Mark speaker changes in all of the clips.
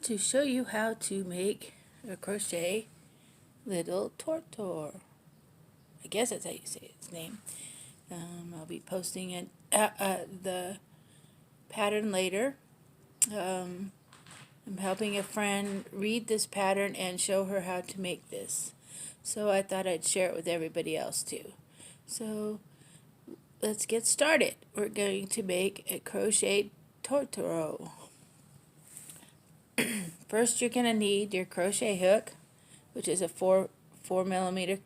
Speaker 1: to show you how to make a crochet little TOTORO. I guess that's how you say its name. I'll be posting it the pattern later. I'm helping a friend read this pattern and show her how to make this. So I thought I'd share it with everybody else too. So let's get started. We're going to make a crochet TOTORO. First, you're going to need your crochet hook, which is a 4mm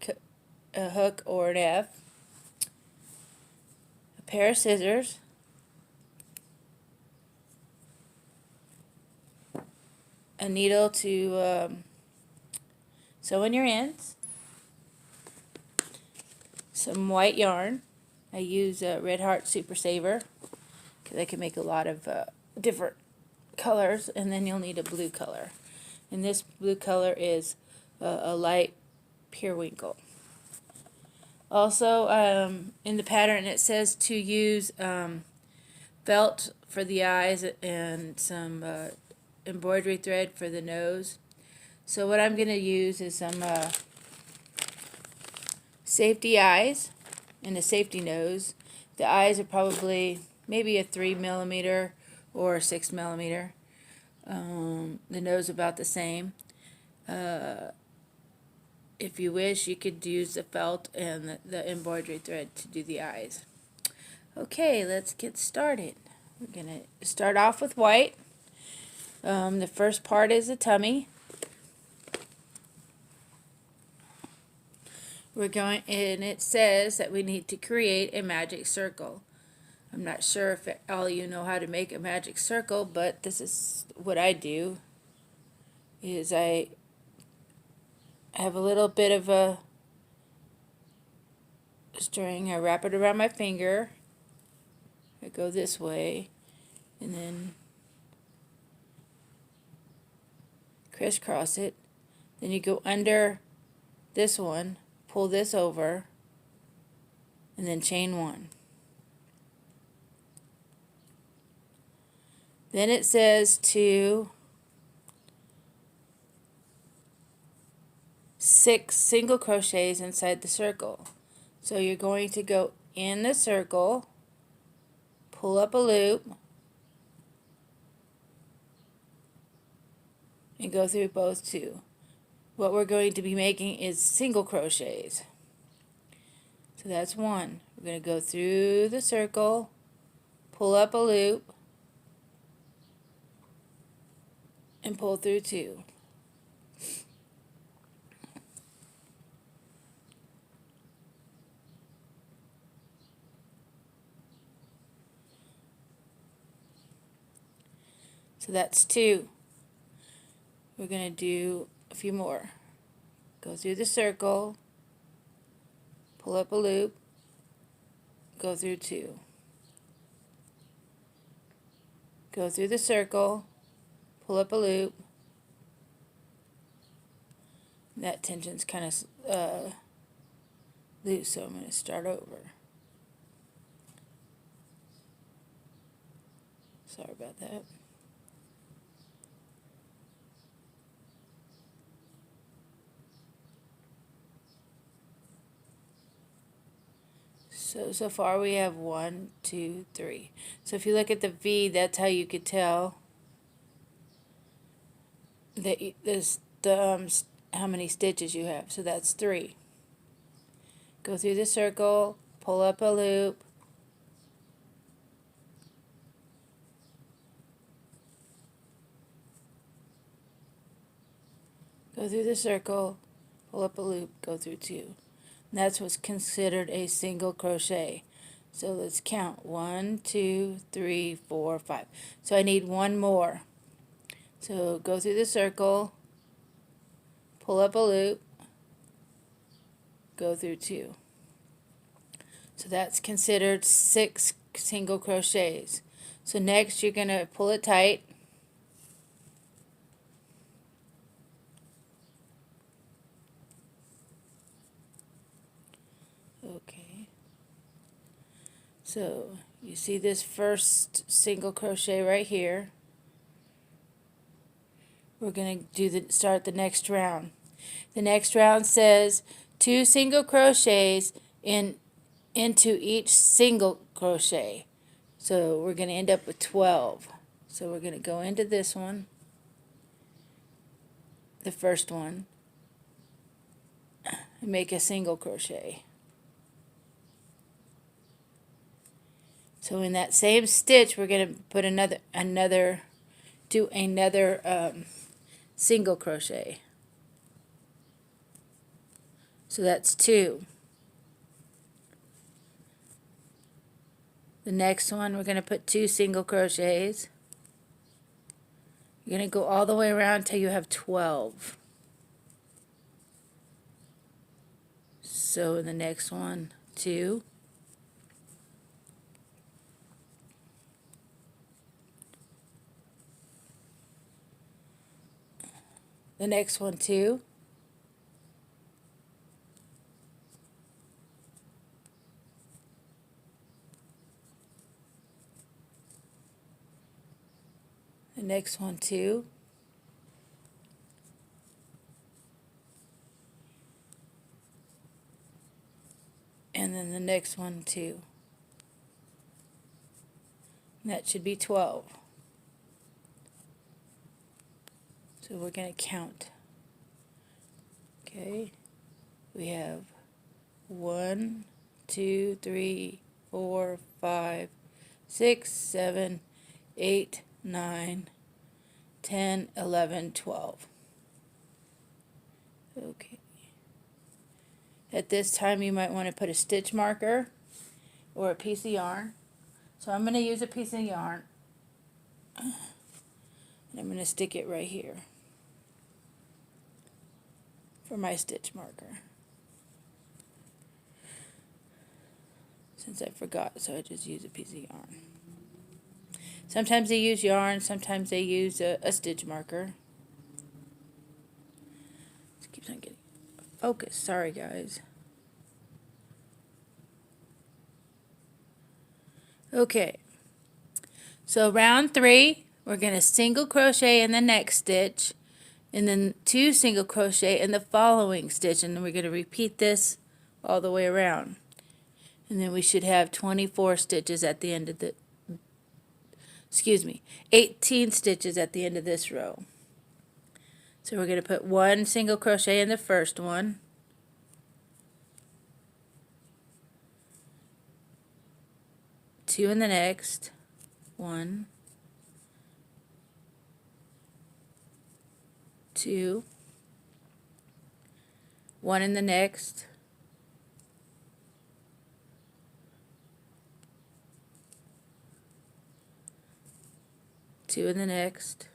Speaker 1: hook or an F, a pair of scissors, a needle to sew in your ends, some white yarn. I use Red Heart Super Saver because I can make a lot of different colors, and then you'll need a blue color. And this blue color is a light periwinkle. Also, in the pattern it says to use felt for the eyes and some embroidery thread for the nose. So what I'm going to use is some safety eyes and a safety nose. The eyes are probably maybe a 3mm or a 6mm. The nose about the same. If you wish, you could use the felt and the embroidery thread to do the eyes. Okay, let's get started. We're going to start off with white. The first part is the tummy. We're going, and it says that we need to create a magic circle. I'm not sure if all you know how to make a magic circle, but this is what I do. Is I have a little bit of a string. I wrap it around my finger. I go this way, and then crisscross it. Then you go under this one, pull this over, and then chain one. Then it says to 6 single crochets inside the circle. So you're going to go in the circle, pull up a loop, and go through both two. What we're going to be making is single crochets. So that's one. We're going to go through the circle, pull up a loop, and pull through two. So that's two. We're going to do a few more. Go through the circle, pull up a loop, go through two. Go through the circle, pull up a loop. That tension's kind of loose, so I'm going to start over. Sorry about that. So far we have 1, 2, 3. So if you look at the V, that's how you could tell that how many stitches you have. So that's 3. Go through the circle, pull up a loop, go through the circle, pull up a loop, go through two. And that's what's considered a single crochet. So let's count 1, 2, 3, 4, 5. So I need one more. So go through the circle, pull up a loop, go through two. So that's considered 6 single crochets. So next you're going to pull it tight. Okay. So you see this first single crochet right here. we're going to start the next round. The next round says 2 single crochets into each single crochet. So we're going to end up with 12. So we're going to go into this one, the first one, and make a single crochet. So in that same stitch, we're going to put another single crochet. So that's 2. The next one, we're going to put 2 single crochets. You're going to go all the way around until you have 12. So in the next one, 2. The next one, 2. The next one, 2. And then the next one, 2. And that should be 12. So we're going to count. Okay, we have 1, 2, 3, 4, 5, 6, 7, 8, 9, 10, 11, 12. Okay. At this time you might want to put a stitch marker or a piece of yarn. So I'm going to use a piece of yarn and I'm going to stick it right here for my stitch marker. Since I forgot, so I just use a piece of yarn. Sometimes they use yarn, sometimes they use a stitch marker. It keeps on getting focused. Sorry, guys. Okay. So round 3, we're going to single crochet in the next stitch, and then 2 single crochet in the following stitch, and then we're going to repeat this all the way around. And then we should have 24 stitches at the end of the 18 stitches at the end of this row. So we're going to put 1 single crochet in the first one, 2 in the next, 1, 2, 1 in the next, 2 in the next,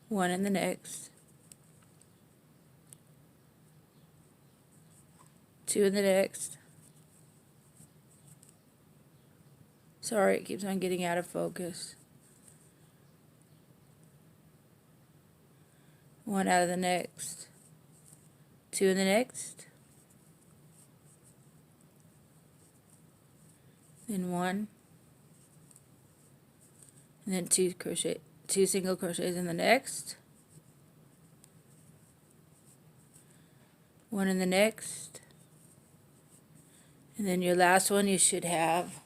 Speaker 1: 1 in the next, 2 in the next. Sorry, it keeps on getting out of focus. 1 out of the next, 2 in the next, then 1, and then 2 single crochets in the next, 1 in the next, and then your last one you should have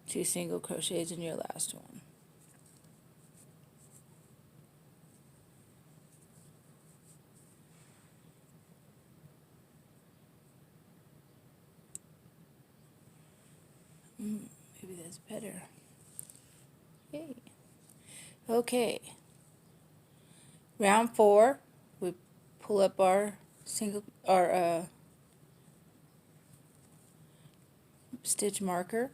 Speaker 1: 2 single crochets in your last one. Maybe that's better. Yay. Okay. Round 4, we pull up our stitch marker.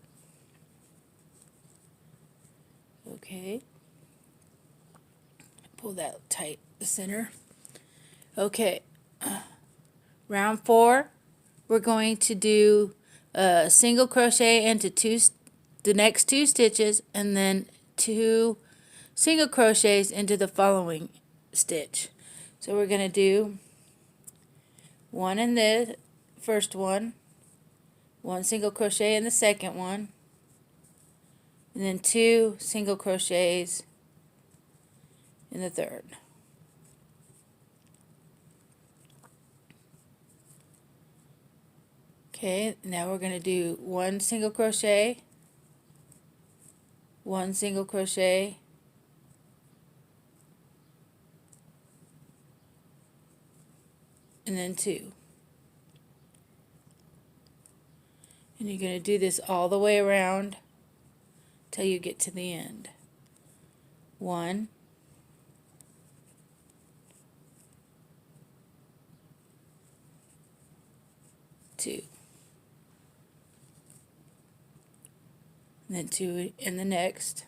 Speaker 1: Okay. Pull that tight, the center. Okay. Round 4, we're going to do a single crochet into the next 2 stitches, and then 2 single crochets into the following stitch. So we're going to do one in the first one, one single crochet in the second one, and then 2 single crochets in the third. Okay, now we're going to do 1 single crochet, 1 single crochet, and then 2. And you're going to do this all the way around till you get to the end. 1, 2, and then 2 in the next.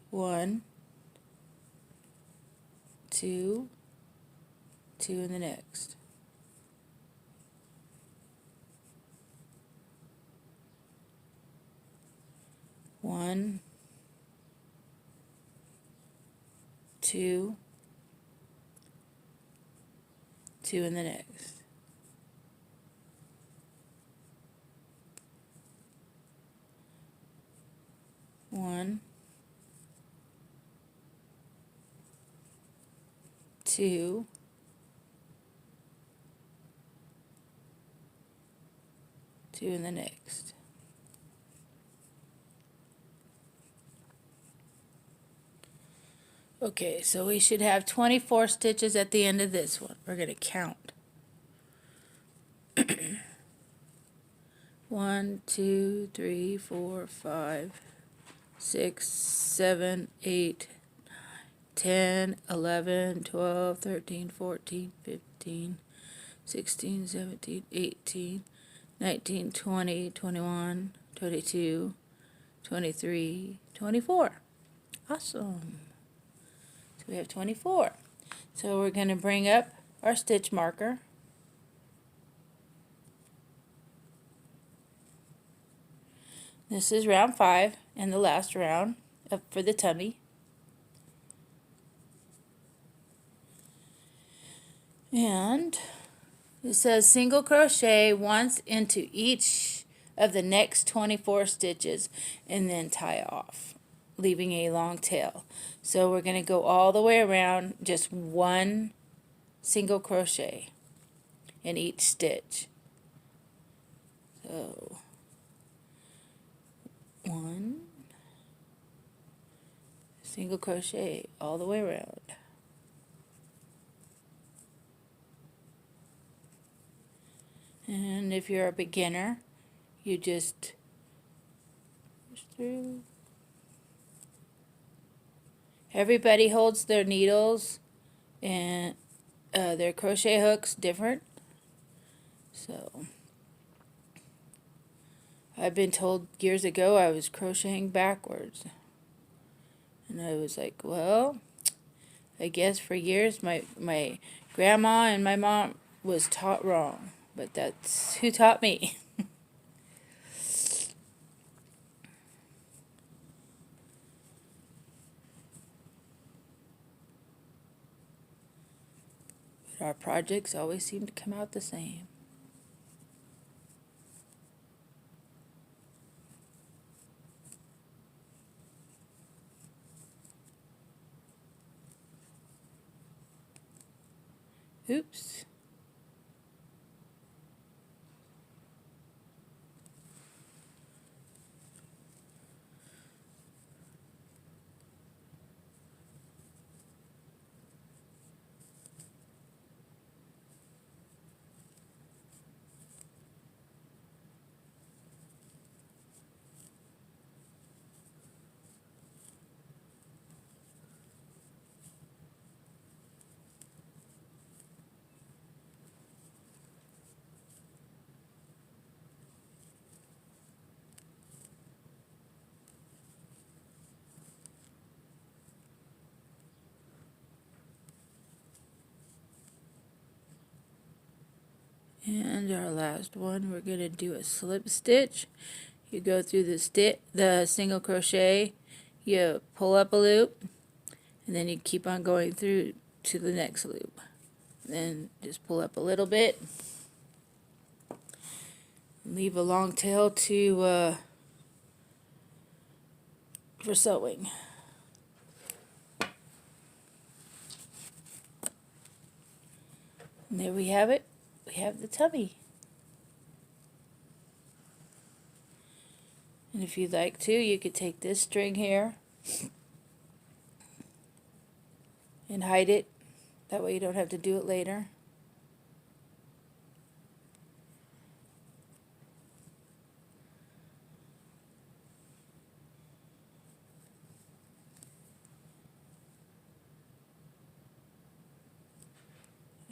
Speaker 1: 1, 2, 2 in the next. 1, 2, 2 in the next. 1, 2, 2 in the next. Okay, so we should have 24 stitches at the end of this one. We're going to count. 1, 2, 3, 4, 5, 6, 7, 8, 10, 11, 12, 13, 14, 15, 16, 17, 18, 19, 20, 21, 22, 23, 24. Awesome. So we have 24. So we're going to bring up our stitch marker. This is round 5 and the last round up for the tummy. And it says single crochet once into each of the next 24 stitches and then tie off, leaving a long tail. So we're going to go all the way around, just 1 single crochet in each stitch. So 1 single crochet all the way around. And if you're a beginner, you just push through. Everybody holds their needles and their crochet hooks different. So I've been told years ago I was crocheting backwards. And I was like, well, I guess for years my grandma and my mom was taught wrong. But that's who taught me. But our projects always seem to come out the same. Oops. And our last one, we're going to do a slip stitch. You go through the single crochet, you pull up a loop, and then you keep on going through to the next loop. Then just pull up a little bit, leave a long tail to for sewing. And there we have it. We have the tummy. And if you'd like to, you could take this string here and hide it. That way you don't have to do it later.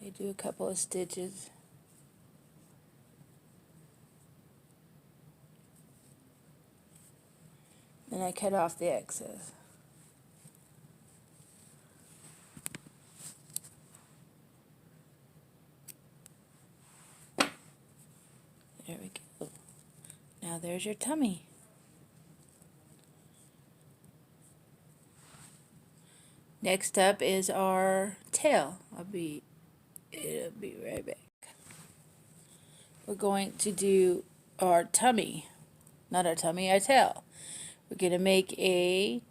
Speaker 1: I do a couple of stitches. And I cut off the excess. There we go. Now there's your tummy. Next up is our tail. It'll be right back. We're going to do our tummy. Not our tummy, our tail. We're going to make a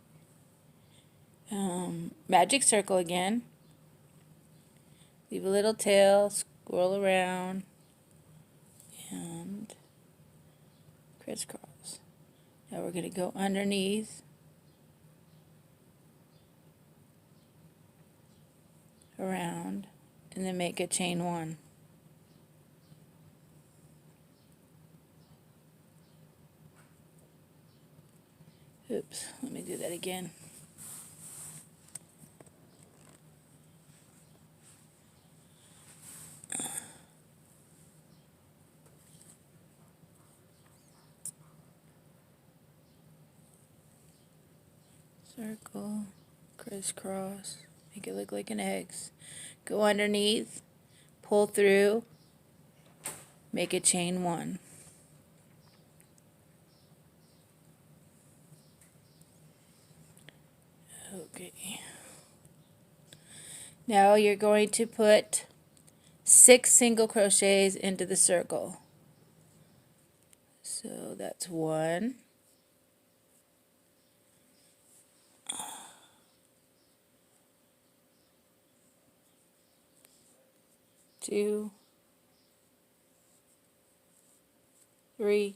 Speaker 1: magic circle again. Leave a little tail, swirl around, and crisscross. Now we're going to go underneath, around, and then make a chain one. Oops, let me do that again. Circle, crisscross, make it look like an X. Go underneath, pull through, make a chain one. Okay. Now you're going to put 6 single crochets into the circle. So that's 1, 2, 3,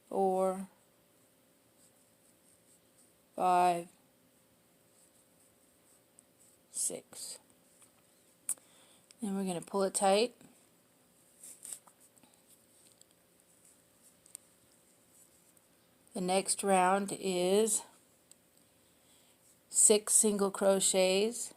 Speaker 1: 4, 5, 6. Then we're going to pull it tight. The next round is 6 single crochets.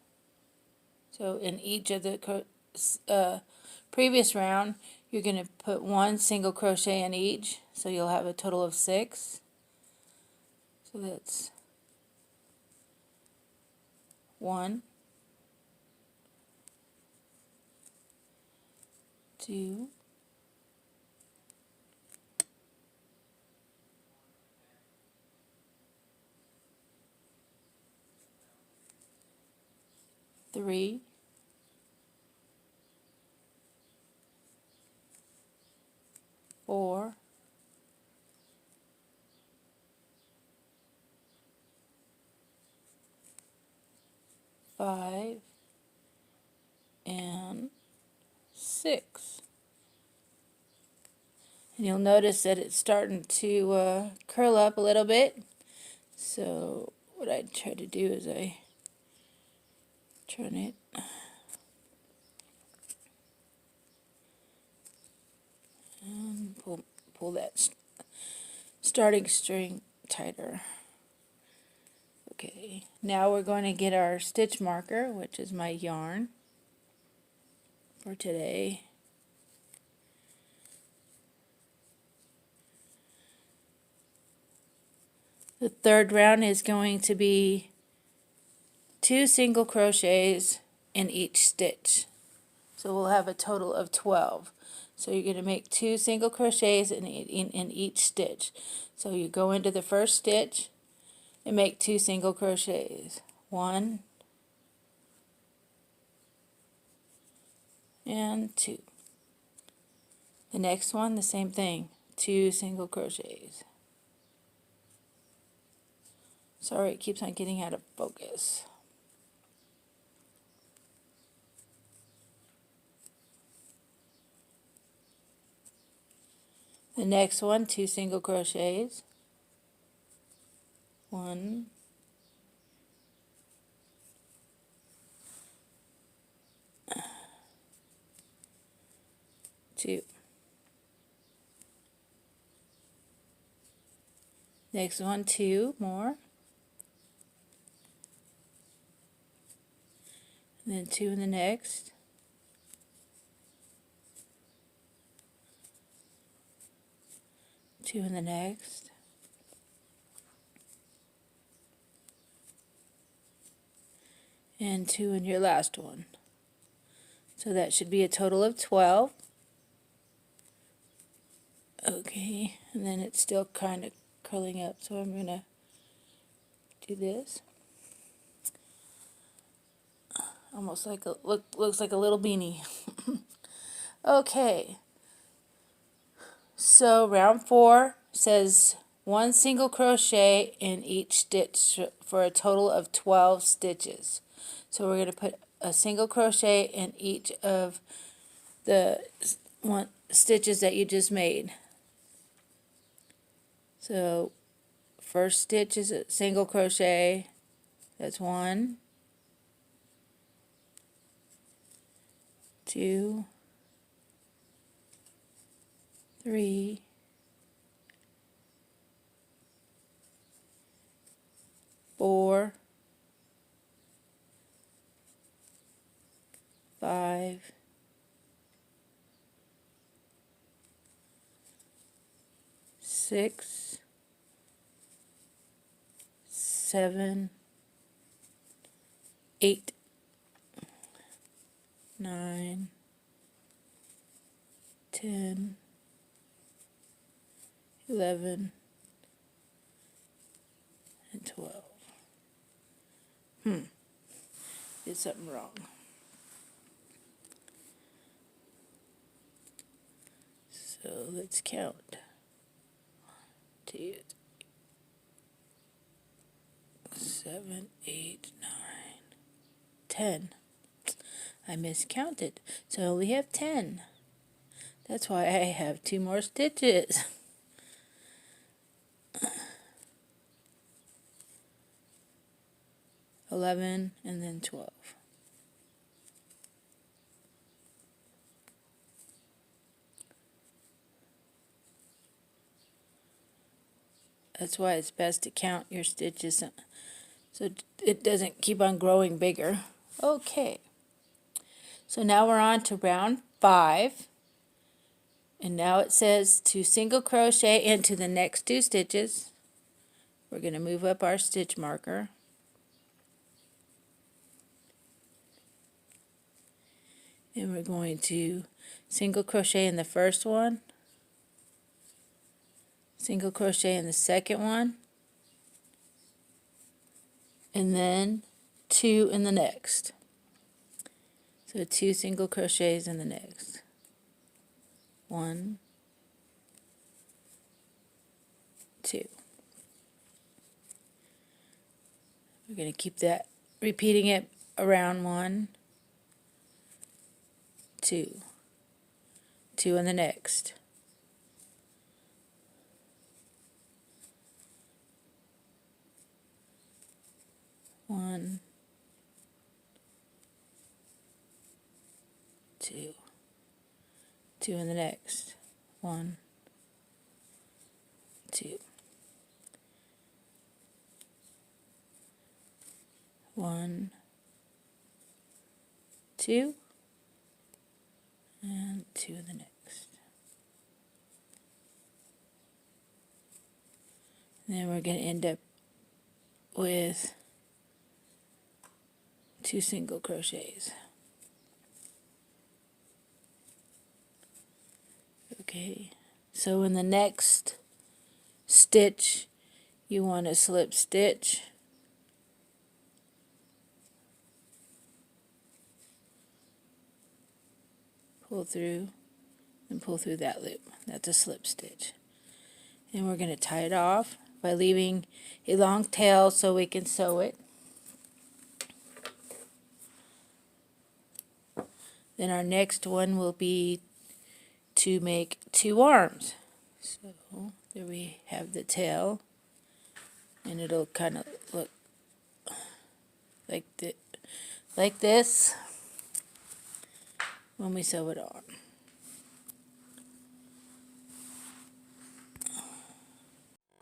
Speaker 1: So in each of the previous round, you're going to put 1 single crochet in each, so you'll have a total of 6. So that's 1, 2, 3, 4, 5, and 6. And you'll notice that it's starting to curl up a little bit. So what I try to do is I turn it and pull that starting string tighter. Okay, now we're going to get our stitch marker, which is my yarn for today. The third round is going to be 2 single crochets in each stitch. So we'll have a total of 12. So you're going to make 2 single crochets in each stitch. So you go into the first stitch and make 2 single crochets. 1 and 2. The next one, the same thing, 2 single crochets. Sorry, it keeps on getting out of focus. The next one, 2 single crochets. 1, 2. Next one, 2 more. And then 2 in the next. 2 in the next. And 2 in your last one. So that should be a total of 12. Okay, and then it's still kind of curling up, so I'm going to do this. Almost like a looks like a little beanie. Okay. So round 4 says 1 single crochet in each stitch for a total of 12 stitches. So we're going to put a single crochet in each of the stitches that you just made. So first stitch is a single crochet. That's 1, 2, 3, 4, 5, 6, 7, 8, 9, 10, 11, and 12. Did something wrong. So let's count. 2, 7, 8, 9, 10. I miscounted. So we have 10. That's why I have 2 more stitches. $11 and then 12. That's why it's best to count your stitches so it doesn't keep on growing bigger. Okay. So now we're on to round 5. And now it says to single crochet into the next 2 stitches. We're going to move up our stitch marker. And we're going to single crochet in the first one, single crochet in the second one, and then 2 in the next. So 2 single crochets in the next. 1, 2. We're going to keep that, repeating it around 1, 2, 2 in the next. 1, 2, 2 in the next. 1, 2, 1, 2, and 2 in the next. And then we're going to end up with 2 single crochets. Okay, so in the next stitch you want to slip stitch, pull through, and pull through that loop. That's a slip stitch. And we're going to tie it off by leaving a long tail so we can sew it. Then our next one will be to make 2 arms. So there we have the tail, and it'll kind of look like this when we sew it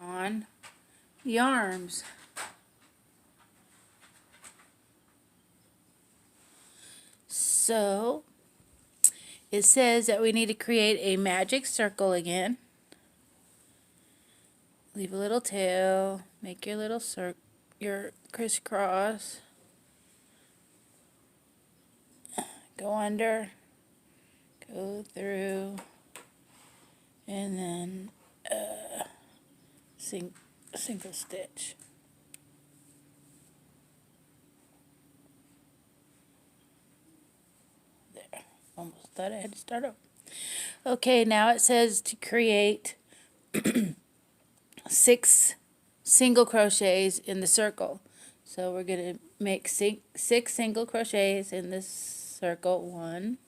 Speaker 1: on the arms. So it says that we need to create a magic circle again. Leave a little tail, make your little your crisscross, go under, go through, and then single stitch. There, almost thought I had to start over. Okay, now it says to create 6 single crochets in the circle. So we're going to make 6 single crochets in this circle. 1,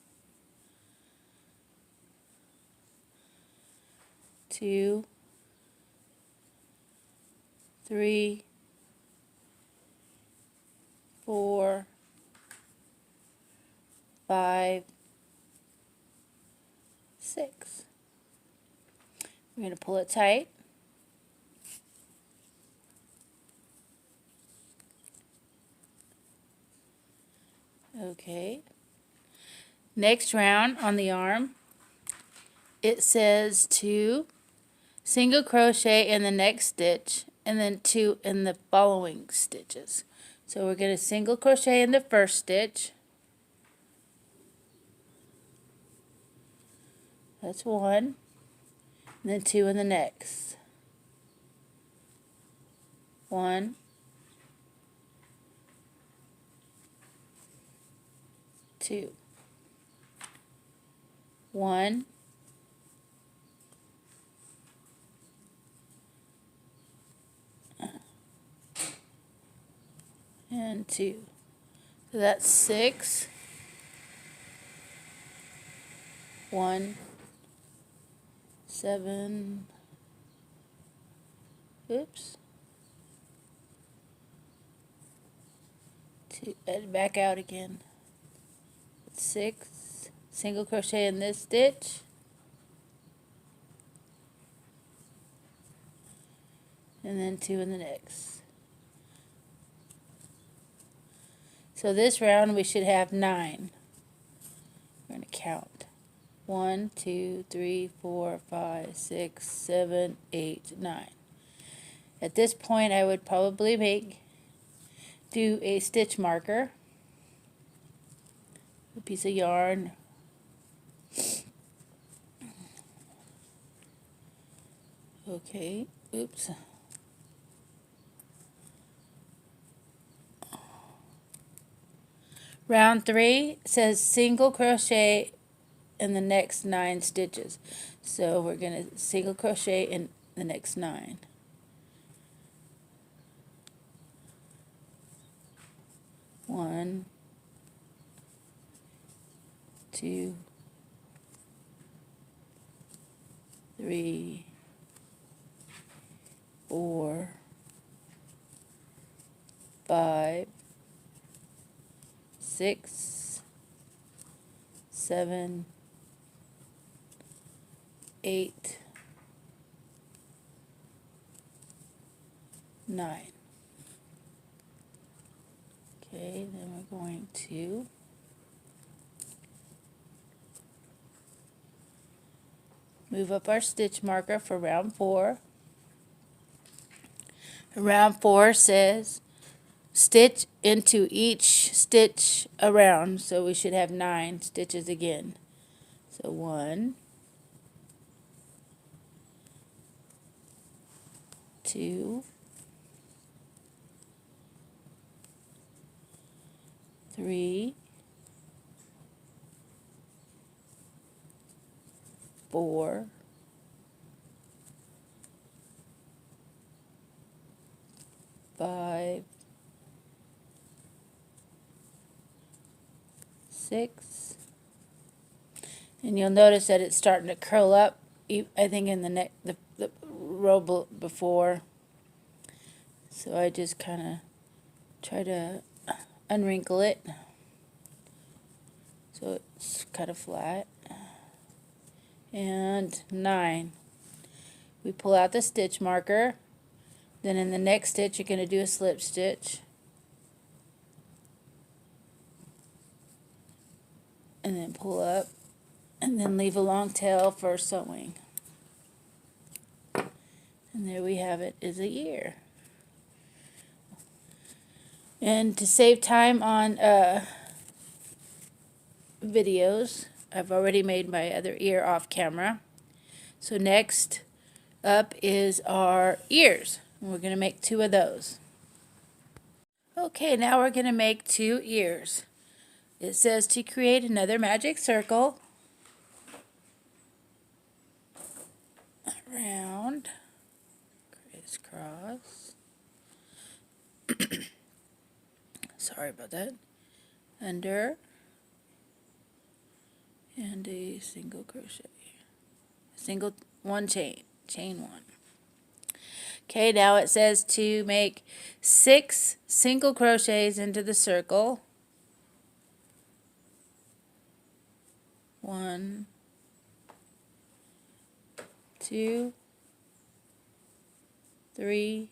Speaker 1: 2, 3, 4, 5, 6. We're going to pull it tight. Okay. Next round on the arm, it says 2 single crochet in the next stitch and then 2 in the following stitches. So we're going to single crochet in the first stitch. That's 1. And then 2 in the next. 1, 2. 1, and 2. So that's 6. 1, 7. Oops. 2. Back out again. 6 single crochet in this stitch. And then 2 in the next. So this round we should have 9. We're going to count. 1, 2, 3, 4, 5, 6, 7, 8, 9. At this point I would probably do a stitch marker. A piece of yarn. Okay, oops. Round 3 says single crochet in the next 9 stitches. So we're going to single crochet in the next 9. 1, 2, 3, 4, 5, 6, 7, 8, 9. Okay, then we're going to move up our stitch marker for round 4. Round 4 says stitch into each stitch around, so we should have 9 stitches again. So 1, 2, 3, 4, 5, 6, and you'll notice that it's starting to curl up. I think in the row before, so I just kind of try to unwrinkle it so it's kind of flat. And 9, we pull out the stitch marker. Then in the next stitch you're going to do a slip stitch, and then pull up, and then leave a long tail for sewing. And there we have it, is a ear. And to save time on videos, I've already made my other ear off camera. So next up is our ears. We're going to make 2 of those. Okay, now we're going to make 2 ears. It says to create another magic circle around, crisscross, sorry about that, under, and a single crochet, single one chain 1. Okay, now it says to make 6 single crochets into the circle. 1, 2, 3,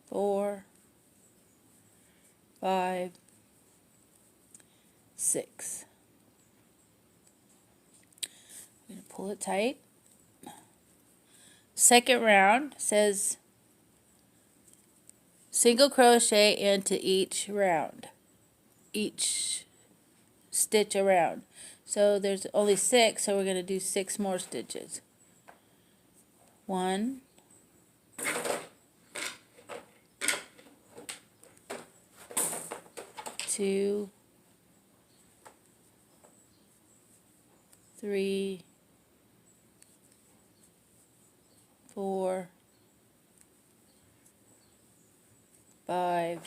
Speaker 1: 4, 5, 6. I'm going to pull it tight. Second round says single crochet into each round, each stitch around. So there's only 6, so we're going to do 6 more stitches. 1, 2, 3, 4, 5,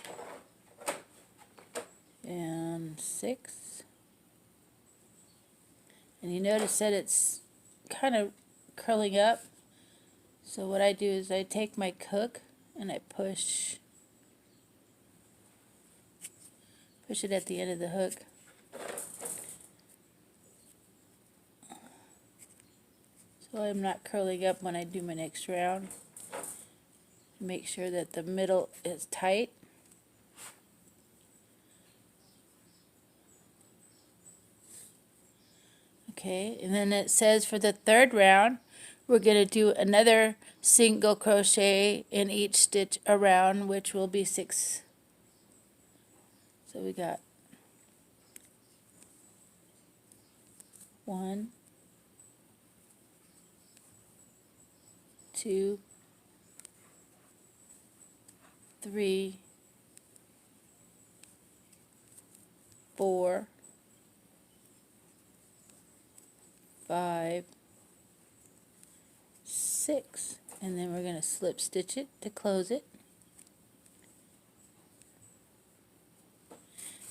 Speaker 1: and 6. And you notice that it's kind of curling up. So what I do is I take my hook and I push it at the end of the hook. So I'm not curling up when I do my next round. Make sure that the middle is tight. Okay, and then it says for the third round we're going to do another single crochet in each stitch around, which will be 6. So we got 1, 2, 3, 4, 5, 6, and then we're going to slip stitch it to close it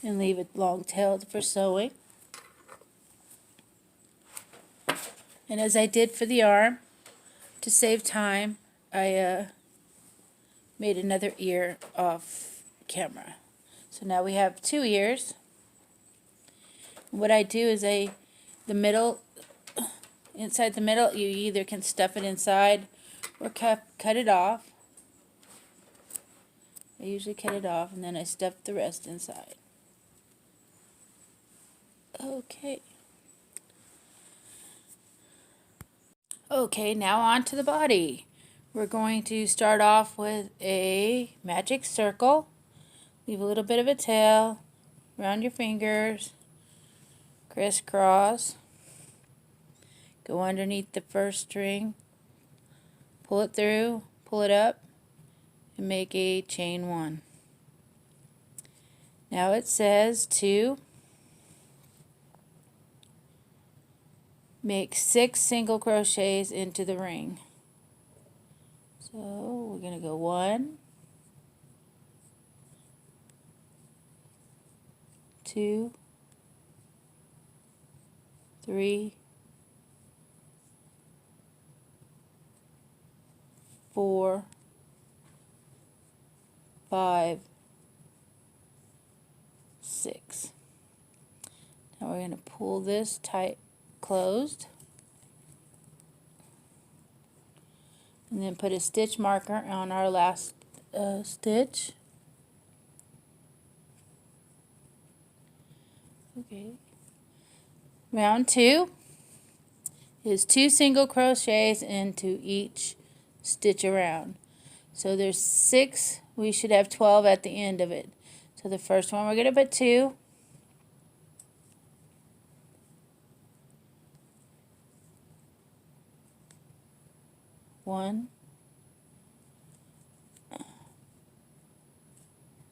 Speaker 1: and leave a long tail for sewing. And as I did for the arm, to save time, I made another ear off camera. So now we have 2 ears. What I do is inside the middle, you either can stuff it inside or cut it off. I usually cut it off and then I stuff the rest inside. Okay. Okay, now on to the body. We're going to start off with a magic circle. Leave a little bit of a tail around your fingers. Crisscross. Go underneath the first string. pull it through, pull it up, and make a chain 1. Now it says to make 6 single crochets into the ring. So we're going to go 1, 2, 3, 4, 5, 6. Now we're going to pull this tight closed and then put a stitch marker on our last stitch. Okay. Round 2 is 2 single crochets into each stitch around. So there's 6, we should have 12 at the end of it. So the first one we're going to put 2. One,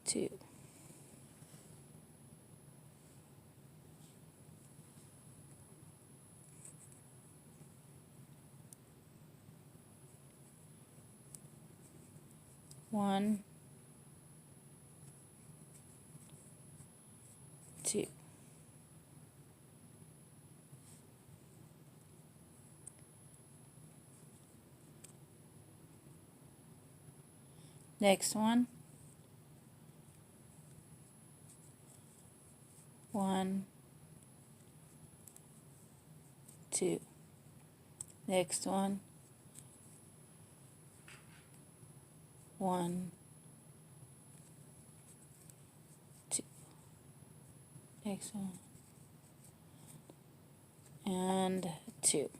Speaker 1: 2. One, 2. Next one. 1, 2. Next one. 1, 2. Next one. And 2.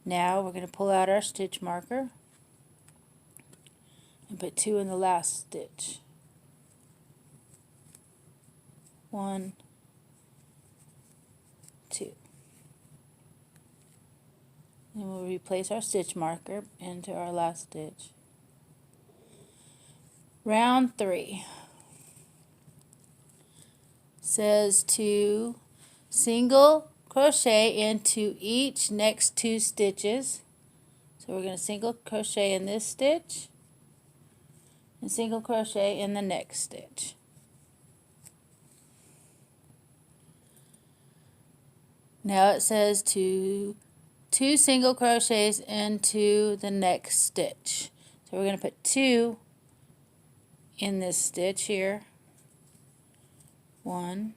Speaker 1: Now we're going to pull out our stitch marker and put 2 in the last stitch. 1, 2. And we'll replace our stitch marker into our last stitch. Round 3 says to single crochet into each next 2 stitches. So we're going to single crochet in this stitch and single crochet in the next stitch. Now it says to 2 single crochets into the next stitch. So we're going to put 2 in this stitch here. 1,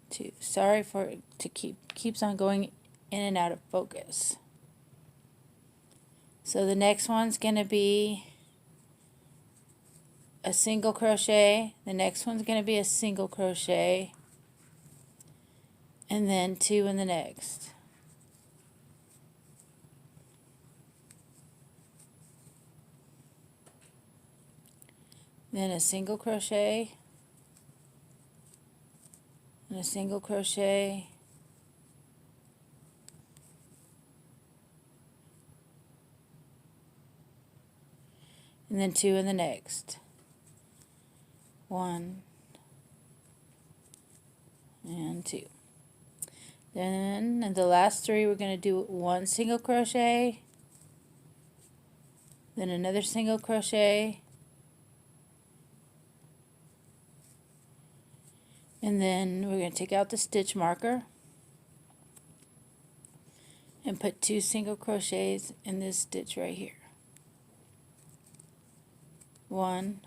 Speaker 1: 2. Sorry for it to keeps on going in and out of focus. So the next one's going to be a single crochet. The next one's going to be a single crochet. And then 2 in the next. Then a single crochet and a single crochet and then 2 in the next. 1 and 2. Then in the last 3 we're going to do 1 single crochet, then another single crochet, and then we're going to take out the stitch marker and put 2 single crochets in this stitch right here. 1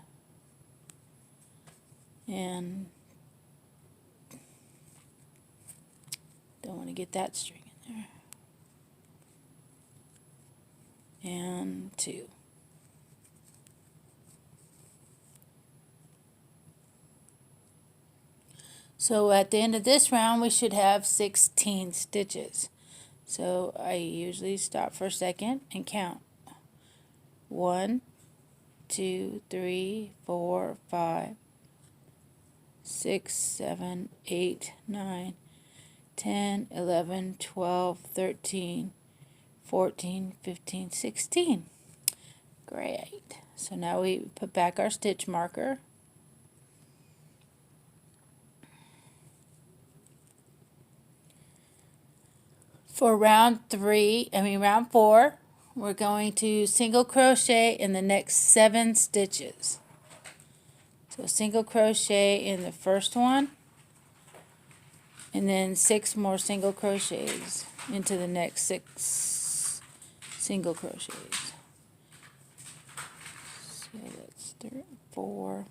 Speaker 1: and don't want to get that string in there. And 2. So at the end of this round we should have 16 stitches. So I usually stop for a second and count. 1, 2, 3, 4, 5, 6, 7, 8, 9, 10, 11, 12, 13, 14, 15, 16. Great. So now we put back our stitch marker. For round 4, we're going to single crochet in the next 7 stitches. So single crochet in the first one, and then 6 more single crochets into the next 6 single crochets. So that's 4,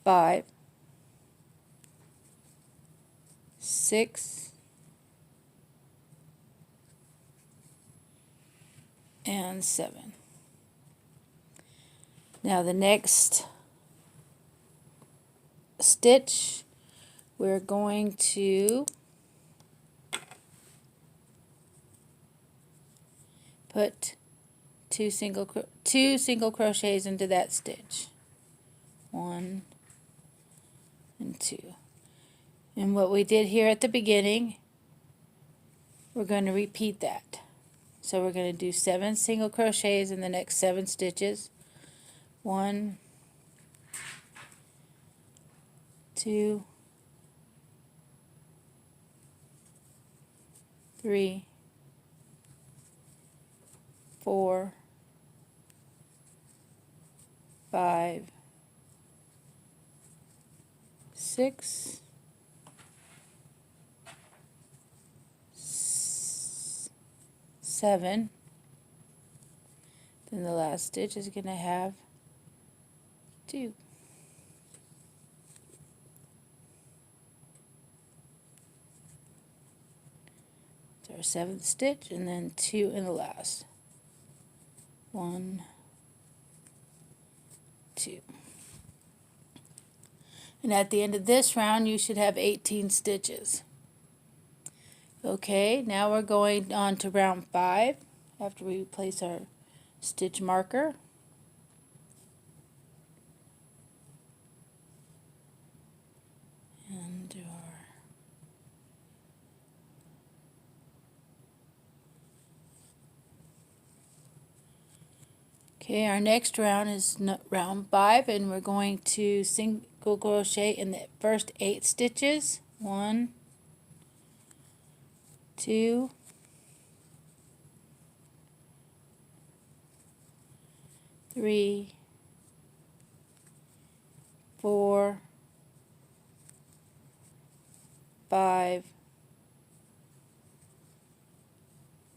Speaker 1: 5, 6, and 7. Now the next stitch, we're going to put two single crochets into that stitch. 1 and 2. And what we did here at the beginning, we're going to repeat that. So we're going to do 7 single crochets in the next 7 stitches. 1, 2, 3, 4, 5, 6, 7. Then the last stitch is going to have 2. So our 7th stitch, and then 2 in the last. 1, 2. And at the end of this round, you should have 18 stitches. Okay, now we're going on to round 5 after we place our stitch marker. And do our okay, our next round is round 5, and we're going to single crochet in the first 8 stitches. 1, 2, 3, 4, 5,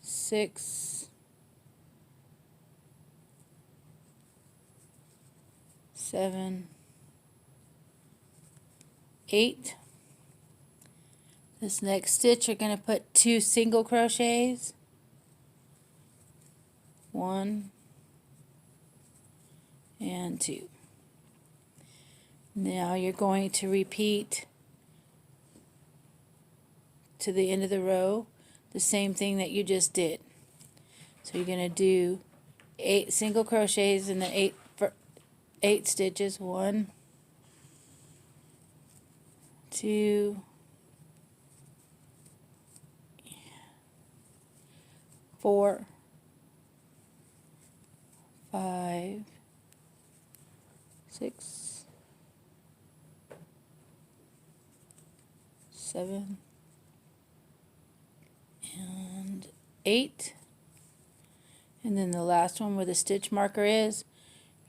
Speaker 1: 6, 7, 8. This next stitch, you're going to put 2 single crochets. 1 and 2. Now you're going to repeat to the end of the row the same thing that you just did. So you're going to do 8 single crochets in the 8 stitches. 1, 2, 4, 5, 6, 7, and 8. And then the last one where the stitch marker is,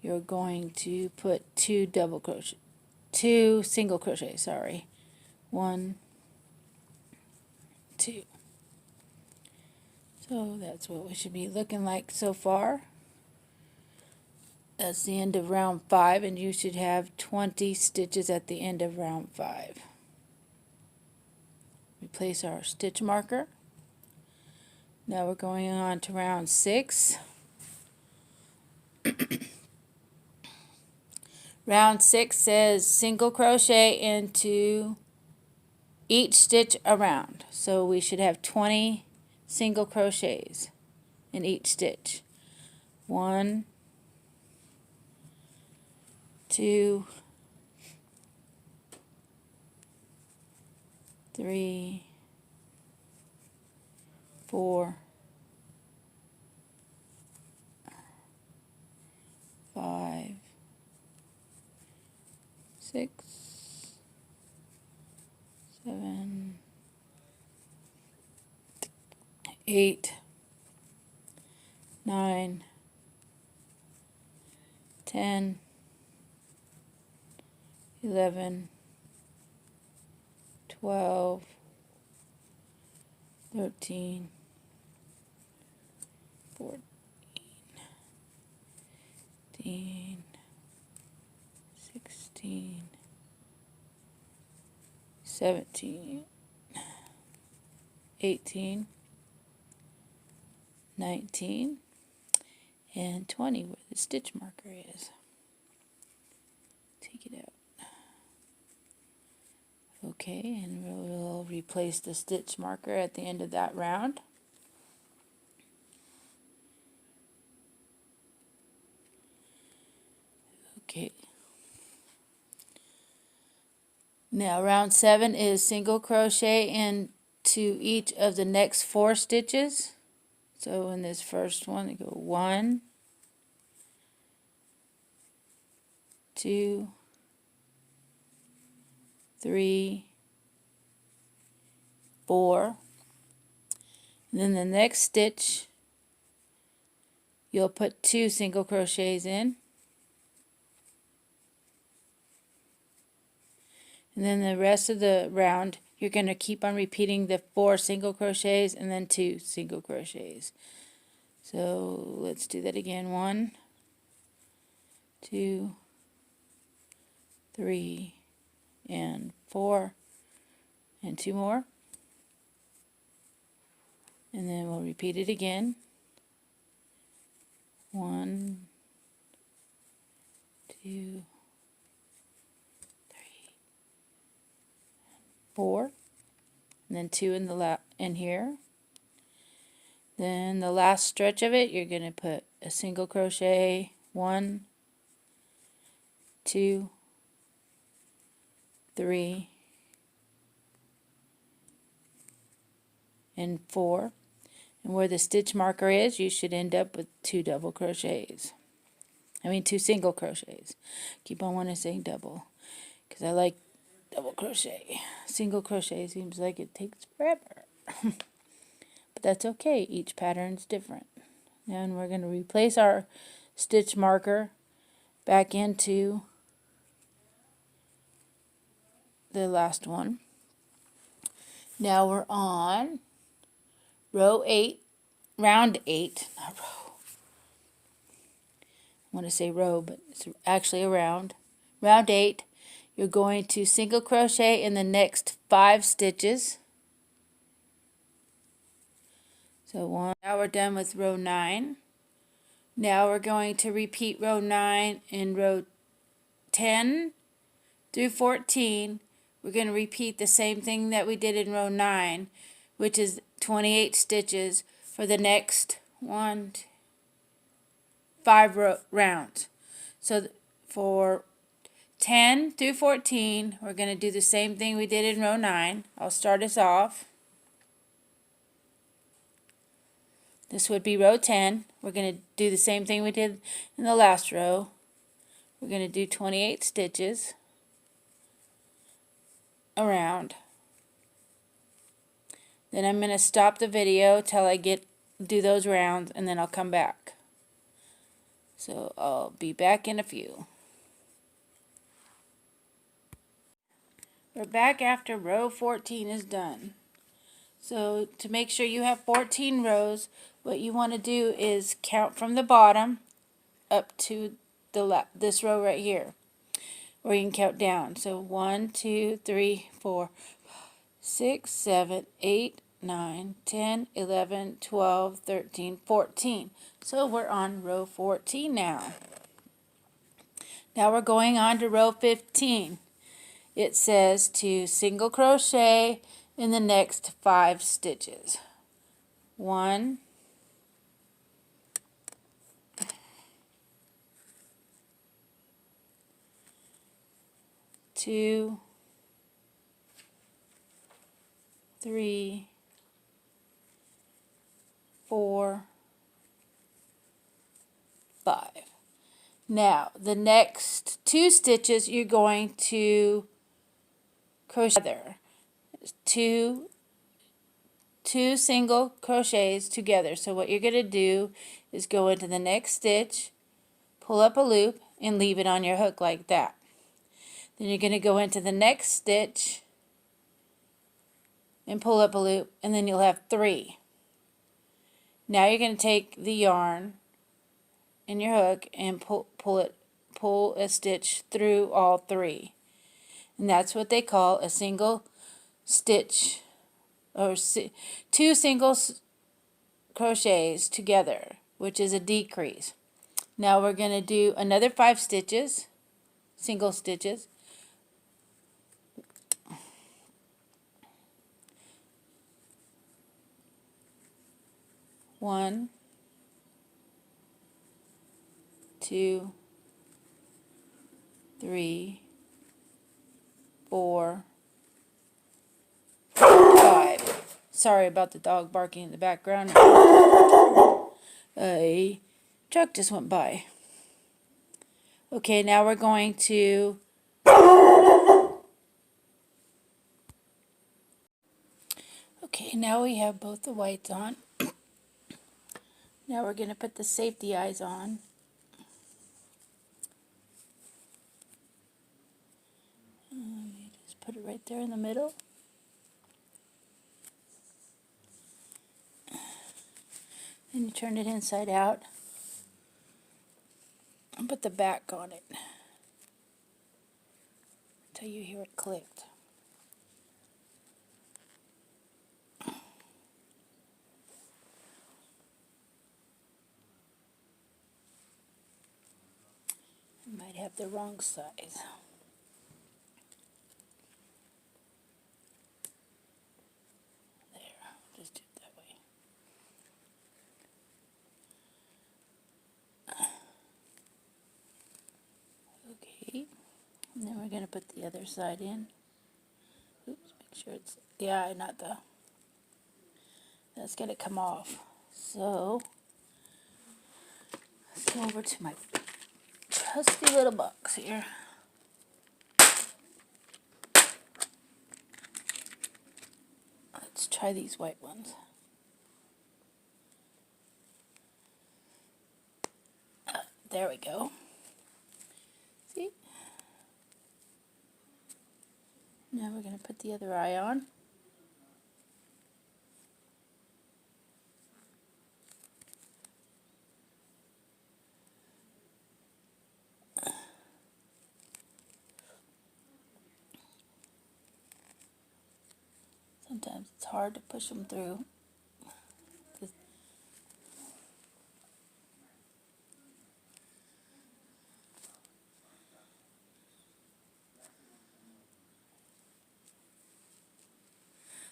Speaker 1: you're going to put 2 single crochets, sorry. 1, 2. So that's what we should be looking like so far. That's the end of round 5, and you should have 20 stitches at the end of round 5. We place our stitch marker. Now we're going on to round 6. Round 6 says single crochet into each stitch around. So we should have 20 single crochets in each stitch. 1, 2, 3, 4, 5, 6, 7, 8, 9, 10, 11, 12, 13, 14, 15, 16, 17, 18, 19, and 20, where the stitch marker is. Take it out. Okay, and we'll replace the stitch marker at the end of that round. Okay. Now round 7 is single crochet into each of the next 4 stitches. So in this first one, you go 1, 2, 3, 4. And then the next stitch, you'll put 2 single crochets in. And then the rest of the round, you're going to keep on repeating the 4 single crochets and then 2 single crochets. So let's do that again. 1, 2, 3, and 4, and 2 more. And then we'll repeat it again. 1, 2, 3, 4, and then 2 in the in here. Then the last stretch of it, you're going to put a single crochet, 1, 2, 3, and 4. And where the stitch marker is, you should end up with 2 double crochets. 2 single crochets. Keep on wanting to say double, because I like double crochet. Single crochet seems like it takes forever. But that's okay, each pattern's different. And we're going to replace our stitch marker back into the last one. Now we're on round 8, not row. I want to say row, but it's actually a round. Round 8, you're going to single crochet in the next 5 stitches. So 1. Now we're done with row 9. Now we're going to repeat row 9 in row 10 through 14. We're going to repeat the same thing that we did in row 9, which is 28 stitches for the next 5 rounds. So for 10 through 14, we're going to do the same thing we did in row 9. I'll start us off. This would be row 10. We're going to do the same thing we did in the last row. We're going to do 28 stitches around. Then I'm going to stop the video till I do those rounds, and then I'll come back. So I'll be back in a few. We're back after row 14 is done. So to make sure you have 14 rows, what you want to do is count from the bottom up to this row right here, or you can count down. So 1, 2, 3, 4, 6, 7, 8, 9, 10, 11, 12, 13, 14. So we're on row 14 now. Now we're going on to row 15. It says to single crochet in the next 5 stitches. 1, 2, 3, 4, 5. Now the next 2 stitches you're going to crochet together. Two single crochets together. So what you're going to do is go into the next stitch, pull up a loop, and leave it on your hook like that. Then you're going to go into the next stitch and pull up a loop, and then you'll have 3. Now you're going to take the yarn in your hook and pull a stitch through all 3. And that's what they call a single stitch, or 2 single crochets together, which is a decrease. Now we're going to do another 5 stitches, single stitches. 1, 2, 3, 4, 5. Sorry about the dog barking in the background. A truck just went by. Okay, now we're going to now we have both the whites on. Now we're going to put the safety eyes on. Just put it right there in the middle. Then you turn it inside out and put the back on it until you hear it clicked. You might have the wrong size. There, just do it that way. Okay, and then we're going to put the other side in. Oops, make sure it's the eye, not the, that's going to come off. So, let's go over to my trusty little box here. Let's try these white ones. There we go. See? Now we're going to put the other eye on. Sometimes it's hard to push them through.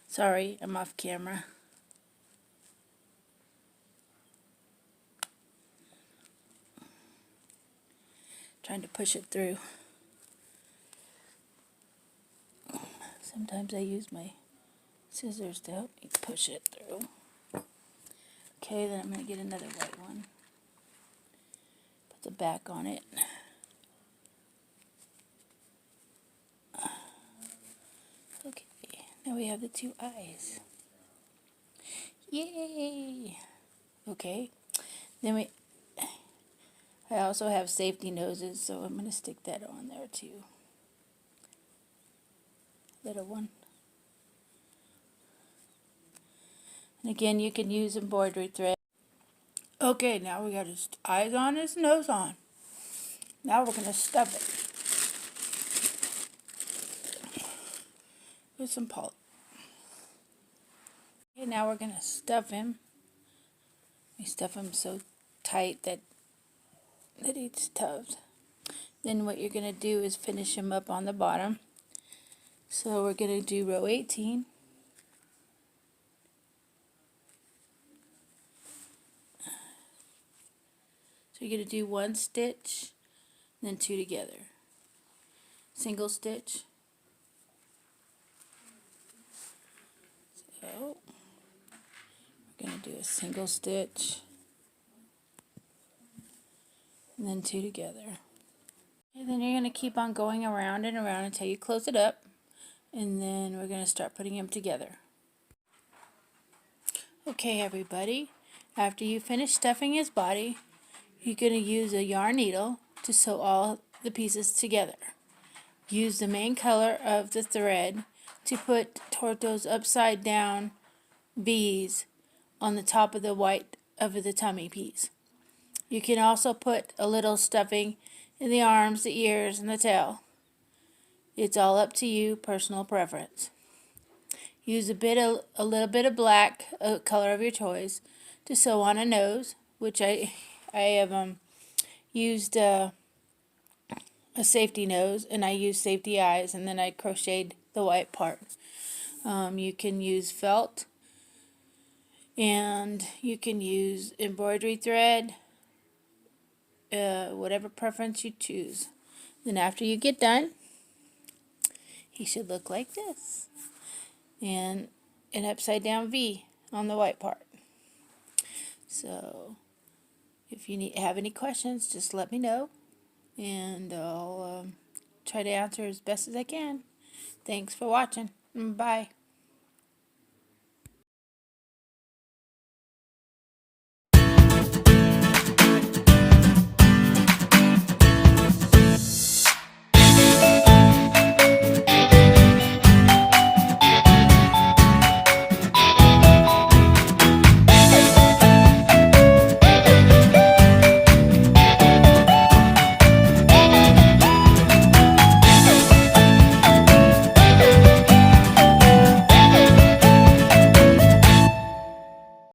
Speaker 1: Sorry, I'm off camera. Trying to push it through. Sometimes I use my scissors to help me push it through. Okay, then I'm going to get another white one. Put the back on it. Okay, now we have the 2 eyes. Yay! Okay, then I also have safety noses, so I'm going to stick that on there too. Little one. And again, you can use embroidery thread. Okay, now we got his eyes on, his nose on. Now we're going to stuff it with some poly. Okay, now we're going to stuff him. We stuff him so tight that he's stuffed. Then what you're going to do is finish him up on the bottom. So we're going to do row 18. So you're going to do 1 stitch, then 2 together. Single stitch. So we're going to do a single stitch and then 2 together. And then you're going to keep on going around and around until you close it up, and then we're going to start putting them together. Okay, everybody, after you finish stuffing his body, you're going to use a yarn needle to sew all the pieces together. Use the main color of the thread to put Torto's upside down V's on the top of the white of the tummy piece. You can also put a little stuffing in the arms, the ears, and the tail. It's all up to you, personal preference. Use a little bit of black, color of your choice, to sew on a nose, which I have used a safety nose, and I used safety eyes, and then I crocheted the white part. You can use felt, and you can use embroidery thread, whatever preference you choose. Then after you get done, he should look like this, and an upside down V on the white part. So if you have any questions, just let me know, and I'll try to answer as best as I can. Thanks for watching. Bye.